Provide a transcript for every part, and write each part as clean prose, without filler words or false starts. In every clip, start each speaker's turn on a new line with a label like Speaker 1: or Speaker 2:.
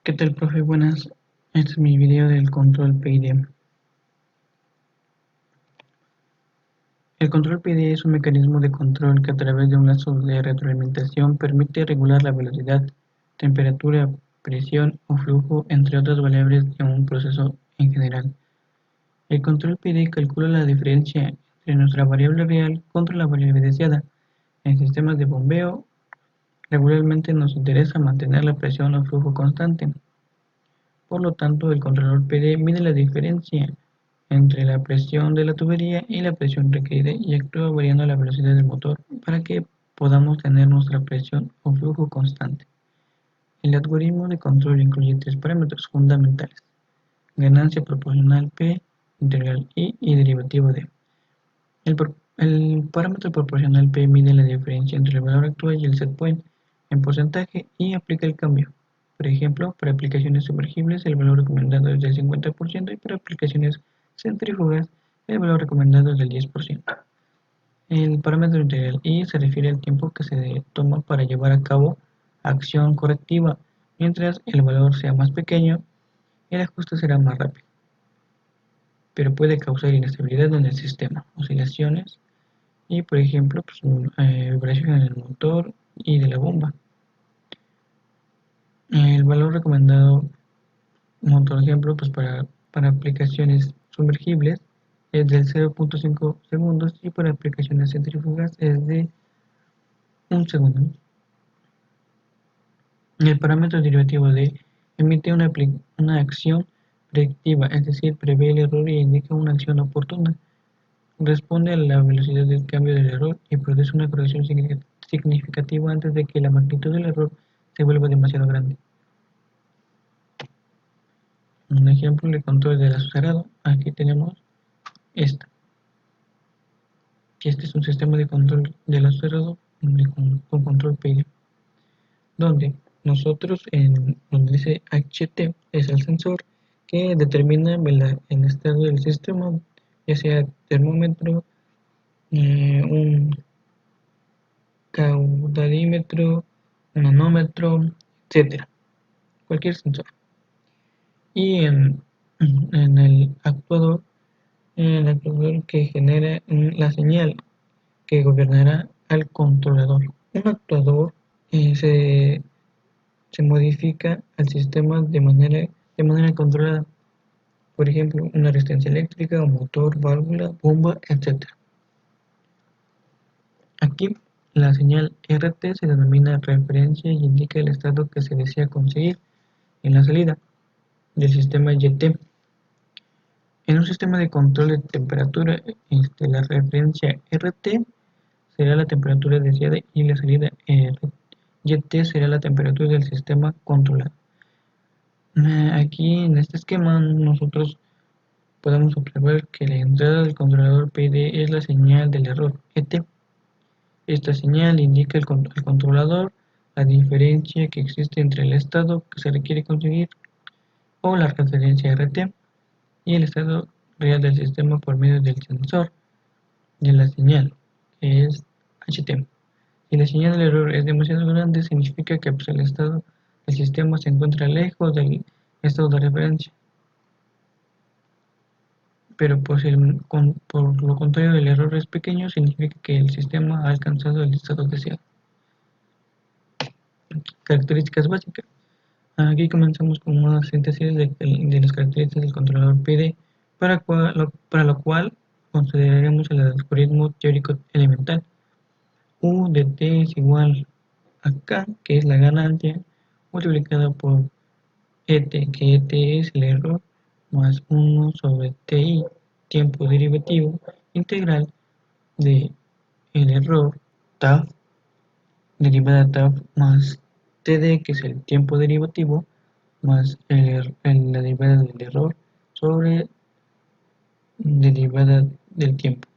Speaker 1: ¿Qué tal, profe? Buenas. Este es mi video del control PID. El control PID es un mecanismo de control que a través de un lazo de retroalimentación permite regular la velocidad, temperatura, presión o flujo, entre otras variables de un proceso en general. El control PID calcula la diferencia entre nuestra variable real contra la variable deseada. En sistemas de bombeo, regularmente nos interesa mantener la presión o flujo constante. Por lo tanto, el controlador PD mide la diferencia entre la presión de la tubería y la presión requerida y actúa variando la velocidad del motor para que podamos tener nuestra presión o flujo constante. El algoritmo de control incluye tres parámetros fundamentales: ganancia proporcional P, integral I y derivativo D. El parámetro proporcional P mide la diferencia entre el valor actual y el set point en porcentaje y aplica el cambio. Por ejemplo, para aplicaciones sumergibles el valor recomendado es del 50% y para aplicaciones centrífugas el valor recomendado es del 10%. El parámetro integral I se refiere al tiempo que se toma para llevar a cabo acción correctiva. Mientras el valor sea más pequeño, el ajuste será más rápido, pero puede causar inestabilidad en el sistema, oscilaciones y, por ejemplo, vibración en el motor y de la bomba. El valor recomendado, por ejemplo, para aplicaciones sumergibles es del 0.5 segundos y para aplicaciones centrífugas es de 1 segundo. El parámetro derivativo de emite una acción predictiva, es decir, prevé el error y indica una acción oportuna. Responde a la velocidad del cambio del error y produce una corrección significativa antes de que la magnitud del error se vuelva demasiado grande. Un ejemplo de control de lazo cerrado. Aquí tenemos esta. Este es un sistema de control de lazo cerrado con control PID, donde nosotros donde dice HT es el sensor que determina el estado del sistema, ya sea termómetro, un caudalímetro, un manómetro, etcétera, cualquier sensor. Y en el actuador que genera la señal que gobernará al controlador. Un actuador se modifica al sistema de manera controlada, por ejemplo, una resistencia eléctrica, un motor, válvula, bomba, etc. Aquí, la señal RT se denomina referencia y indica el estado que se desea conseguir en la salida del sistema YT. En un sistema de control de temperatura, la referencia RT será la temperatura deseada y la salida YT será la temperatura del sistema controlado. Aquí en este esquema nosotros podemos observar que la entrada del controlador PD es la señal del error ET. Esta señal indica al controlador la diferencia que existe entre el estado que se requiere conseguir o la referencia RT y el estado real del sistema por medio del sensor de la señal, que es HT. Si la señal del error es demasiado grande, significa que el estado del sistema se encuentra lejos del estado de referencia. Pero por lo contrario, el error es pequeño, significa que el sistema ha alcanzado el estado deseado. Características básicas. Aquí comenzamos con una síntesis de las características del controlador PD, para lo cual consideraremos el algoritmo teórico elemental. U de t es igual a K, que es la ganancia, multiplicada por ET, que ET es el error, más 1 sobre TI, tiempo derivativo, integral de el error, TAF, derivada TAF, más TD, que es el tiempo derivativo, más la derivada del error sobre derivada del tiempo.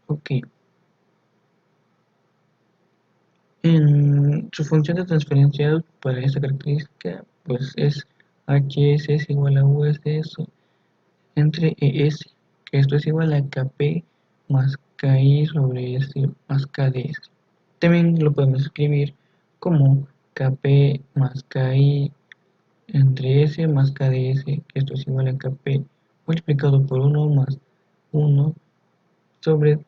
Speaker 1: Ok. En su función de transferencia para esta característica, pues es HS es igual a US entre ES, que esto es igual a KP más KI sobre S más KDS. También lo podemos escribir como Kp más Ki entre S más KdS, que esto es igual a Kp multiplicado por 1 más 1 sobre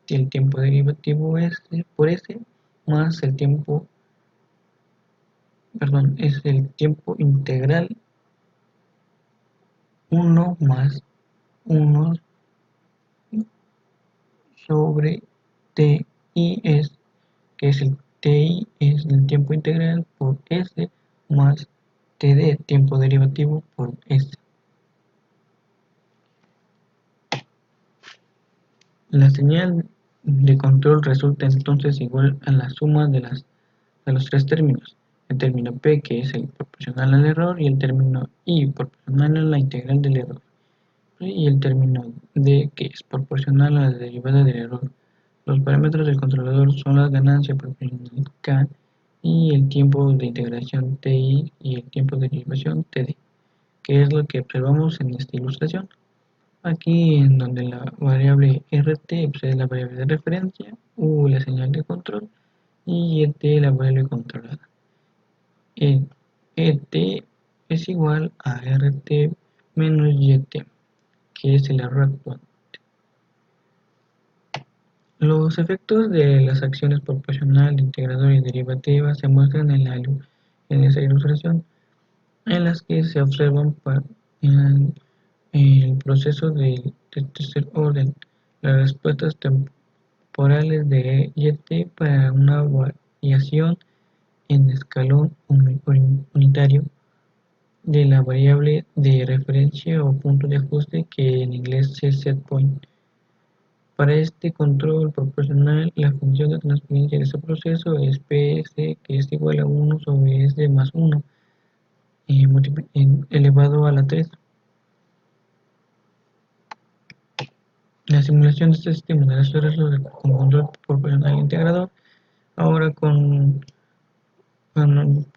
Speaker 1: el tiempo derivativo S por S más el tiempo, perdón, es el tiempo integral 1 más 1 sobre Ti es, que es el Ti es el tiempo integral por S más Td, tiempo derivativo por S. La señal de control resulta entonces igual a la suma de los tres términos. El término P, que es el proporcional al error, y el término I, proporcional a la integral del error, y el término D, que es proporcional a la derivada del error. Los parámetros del controlador son la ganancia proporcional K y el tiempo de integración Ti y el tiempo de derivación Td, que es lo que observamos en esta ilustración. Aquí en donde la variable RT pues, es la variable de referencia, U la señal de control y ET la variable controlada. ET es igual a RT menos YT, que es el error actual. Los efectos de las acciones proporcional, integrador y derivativa se muestran en esa ilustración, en las que se observan en el proceso del tercer orden. Las respuestas temporales de YT para una variación en escalón unitario de la variable de referencia o punto de ajuste, que en inglés es setpoint. Para este control proporcional, la función de transferencia de ese proceso es Ps, que es igual a 1 sobre S más 1 elevado a la 3. La simulación de este sistema de las con control proporcional integrador, ahora con un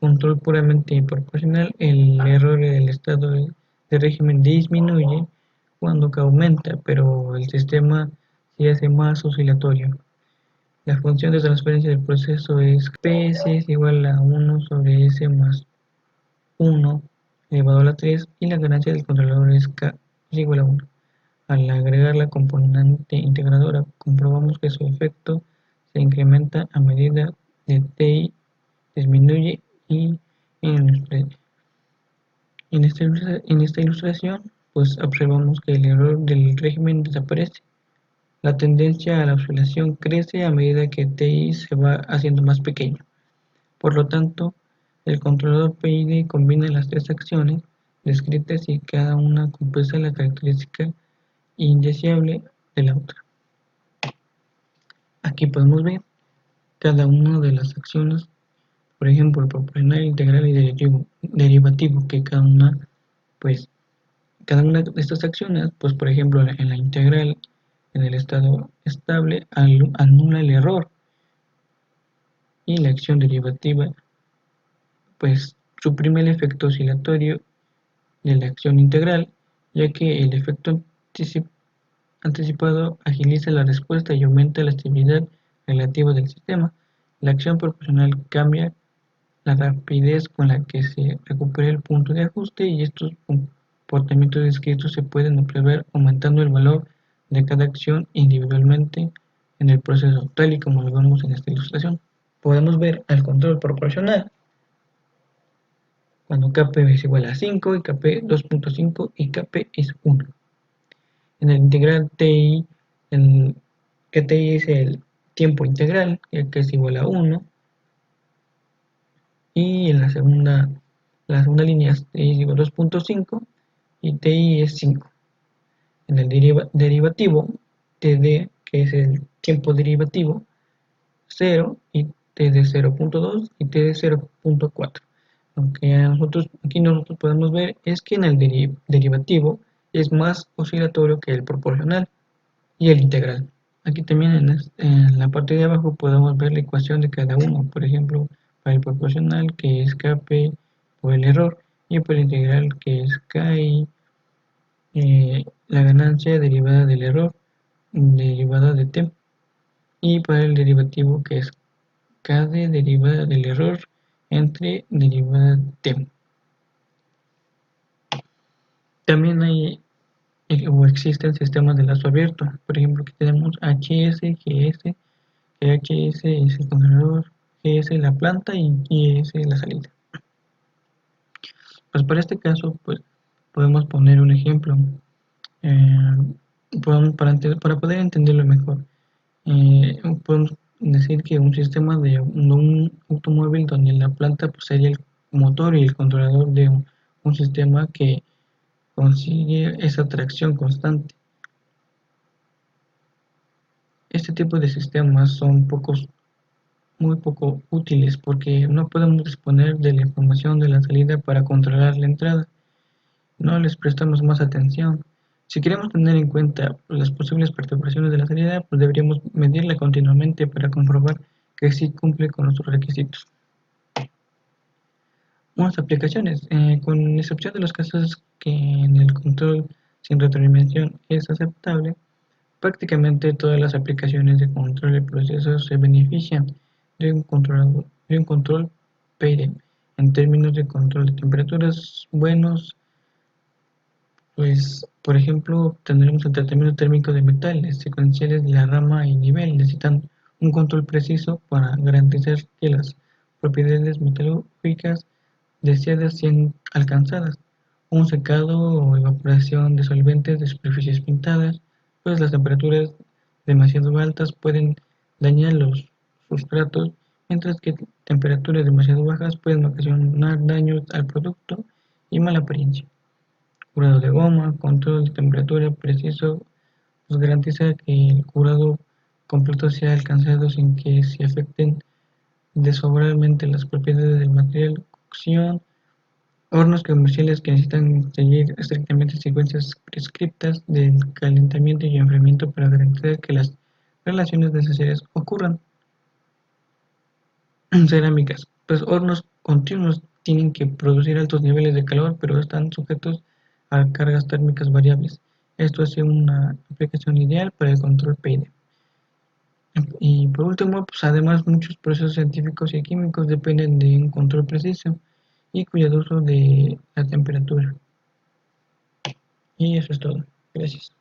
Speaker 1: control puramente proporcional, el error del estado de régimen disminuye cuando K aumenta, pero el sistema se hace más oscilatorio. La función de transferencia del proceso es Ps es igual a 1 sobre S más 1 elevado a la 3 y la ganancia del controlador es K es igual a 1. Al agregar la componente integradora, comprobamos que su efecto se incrementa a medida que Ti disminuye y en esta ilustración pues observamos que el error del régimen desaparece. La tendencia a la oscilación crece a medida que Ti se va haciendo más pequeño. Por lo tanto, el controlador PID combina las tres acciones descritas y cada una compensa la característica indeseable de la otra. Aquí podemos ver cada una de las acciones, por ejemplo, el proporcional, integral y derivativo, que pues, cada una de estas acciones, pues por ejemplo, en la integral, en el estado estable, anula el error, y la acción derivativa, pues suprime el efecto oscilatorio de la acción integral, ya que el efecto anticipado agiliza la respuesta y aumenta la estabilidad relativa del sistema. La acción proporcional cambia la rapidez con la que se recupera el punto de ajuste, y estos comportamientos descritos se pueden observar aumentando el valor de cada acción individualmente en el proceso, tal y como lo vemos en esta ilustración. Podemos ver al control proporcional cuando Kp es igual a 5 y Kp 2.5 y Kp es 1. En el integral Ti, que Ti es el tiempo integral, que es igual a 1, y en la segunda línea Ti es igual a 2.5 y Ti es 5. En el derivativo, Td, que es el tiempo derivativo, 0 y Td 0.2 y Td 0.4. Aunque aquí nosotros podemos ver es que en el derivativo es más oscilatorio que el proporcional y el integral. Aquí también en la parte de abajo podemos ver la ecuación de cada uno, por ejemplo, para el proporcional, que es Kp por el error, y por el integral, que es Ki, la ganancia derivada del error, derivada de t, y para el derivativo, que es Kd derivada del error, entre derivada T. También hay o existen sistemas de lazo abierto. Por ejemplo, aquí tenemos HS, GS, que HS es el contenedor, GS la planta y GS la salida. Pues para este caso, pues podemos poner un ejemplo. Eh, para poder entenderlo mejor, podemos decir que un sistema de un automóvil donde la planta pues, sería el motor y el controlador de un sistema que consigue esa tracción constante. Este tipo de sistemas son muy poco útiles porque no podemos disponer de la información de la salida para controlar la entrada. No les prestamos más atención. Si queremos tener en cuenta las posibles perturbaciones de la salida, pues deberíamos medirla continuamente para comprobar que sí cumple con nuestros requisitos. Unas aplicaciones, con excepción de los casos que en el control sin retroalimentación es aceptable, prácticamente todas las aplicaciones de control de procesos se benefician de un control PID. En términos de control de temperaturas buenos, pues, por ejemplo, tendremos el tratamiento térmico de metales secuenciales de la rama y nivel. Necesitan un control preciso para garantizar que las propiedades metalúrgicas deseadas sean alcanzadas. Un secado o evaporación de solventes de superficies pintadas, pues las temperaturas demasiado altas pueden dañar los sustratos, mientras que temperaturas demasiado bajas pueden ocasionar daños al producto y mala apariencia. Curado de goma, control de temperatura preciso, pues garantiza que el curado completo sea alcanzado sin que se afecten desfavorablemente las propiedades del material. Cocción, hornos comerciales que necesitan seguir estrictamente secuencias prescriptas de calentamiento y enfriamiento para garantizar que las relaciones necesarias ocurran. Cerámicas, pues hornos continuos tienen que producir altos niveles de calor, pero están sujetos a cargas térmicas variables. Esto hace una aplicación ideal para el control PID. Y por último, pues además muchos procesos científicos y químicos dependen de un control preciso y cuidadoso de la temperatura. Y eso es todo. Gracias.